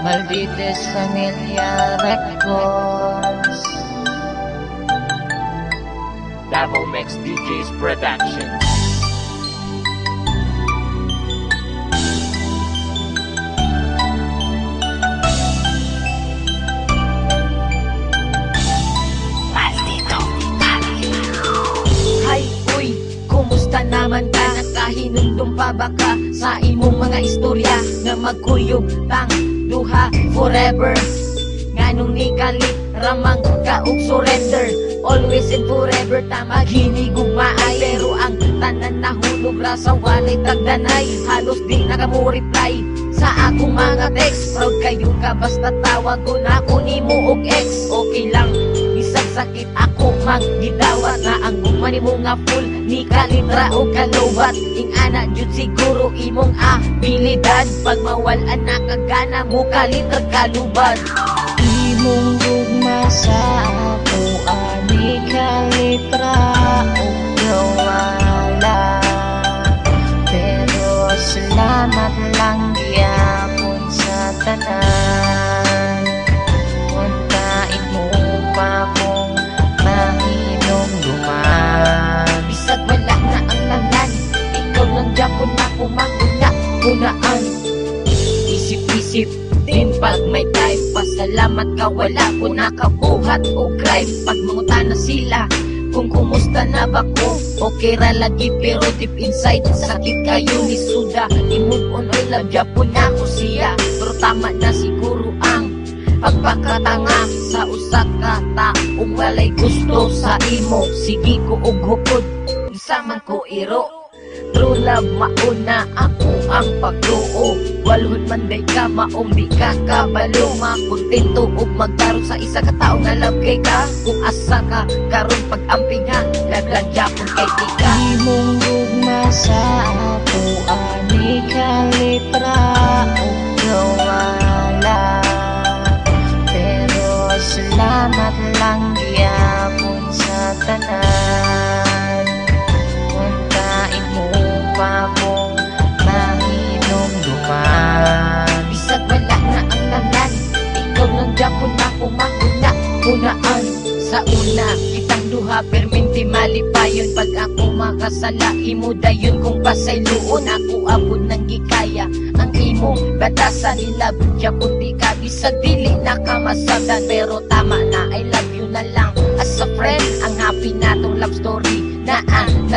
Maldites Familia Records. Davao Mix DJs Productions. Kumusta naman ka? Nakahinundong pa ba ka sa imong mga istorya na magkuyog tang duha forever? Nganong ni kalit ramang kaog surrender, always and forever ta maghinigugmaay. Pero ang tanan nahulog ra sa walay tagdanay, halos di nakamureply sa akong mga text. Proud kayo ka basta tawag ko na ko nimo og ex. Okay lang bisag sakit ako mang gidawat na ang gugma nimo nga full ni kalitra o kalowat. Ing ana jud siguro imong abilidad, pag mawalan na kagana mo kalitra kalubad. Imong gugma sa ako ani kalitra o gawala, pero salamat lang gyapon sa tanan. Untain mo pa kong mahinom duman. Bisag wala na ang tanan, ikaw lang Japon na kumahuna-hunaan. Isip-isip din pag may time, pasalamat ka wala ko nakabuhat o crime. Pag mangutan na sila kung kumusta na ba ko, okay ra lagi pero deep inside sakit kayo ni Suda. I-move on or love Japon na ko siya, pero tama na siguro ang pagpakatanga sa usa ka taong walay gusto sa imo. Sige ko og hukod saman ko iro, true love mauna ako ang pagtuo. Walhod man day ka maong di ka kabalo, makontento og magtaro sa isa ka tao nga love kay ka. Kung asa ka karon pag-amping ha, lagladya kung kay di ka. Imong gugma sa ako ani kalitra o gawala, pero salamat lang gyapon sa tanan. Untain mo pa kong mahinom duman. Bisag wala na ang tanan, ikaw lang Japon na kumahuna-hunaan. Sa una kitang duha perminti malipayon, pag ako makasala imo dayon kung pasayloon. Ako abot nang gikaya ang imo batasan, ilab Japon di ka bisag dili nakamasabdan. Pero tama na, I love you na lang as a friend. Ang happy natong love story na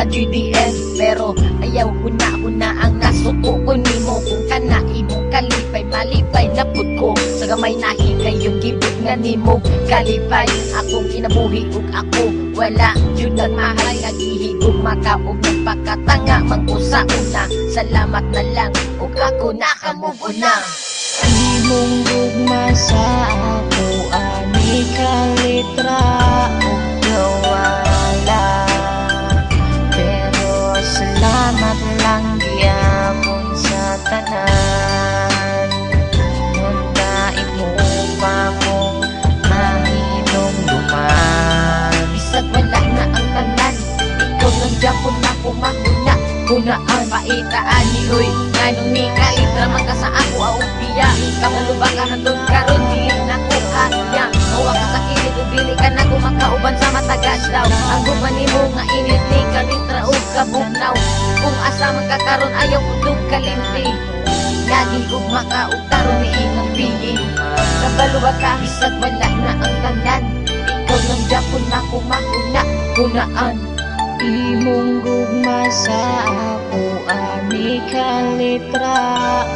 GDN, pero ayaw huna-huna ang nasuko ko nimo. Kung kana imong kalipay malipay na pud ko, sa gamay nahi kayong gibot nga nimo kalipay. Akong kinabuhi ug ako wala jud nagmahal nga gihigog makaog nagpakatanga man ko sa una. Salamat na lang ug ako nakamove on na. Imong gugma sa ako ani kalitra o gawala, pero salamat lang gyapon sa tanan. Untain mo pa kong mahinom duman. Bisag wala na ang tanan, ikaw lang Japon na kumahuna-hunaan. Paitaan ni Hoy nganong ni kalitra man ka sa ako aumpiya. Kamalubang ka handog karon dili na ko kanya. Mawa ka sa kilid ug dili ka na kumakauban sa matagas daw. Ang guban nimo nga init ni kalitra ug kabugnaw. Kung asa man ka karon ayaw udog kalimti, lagi ug makaog taron ni imong piling. Kabalo ba ka? Bisag wala na ang tanan, ikaw lang Japon na kumahuna-hunaan. Imong gugma sa ako ani kalitra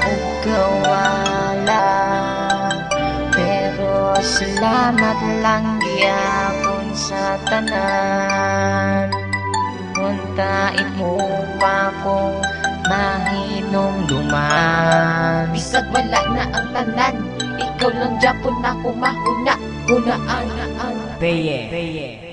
o gawala, pero salamat lang gyapon sa tanan. Untain mo pa kong mahinom duman. Bisag wala na ang tanan, ikaw lang Japon na kumahuna-hunaan. Beye.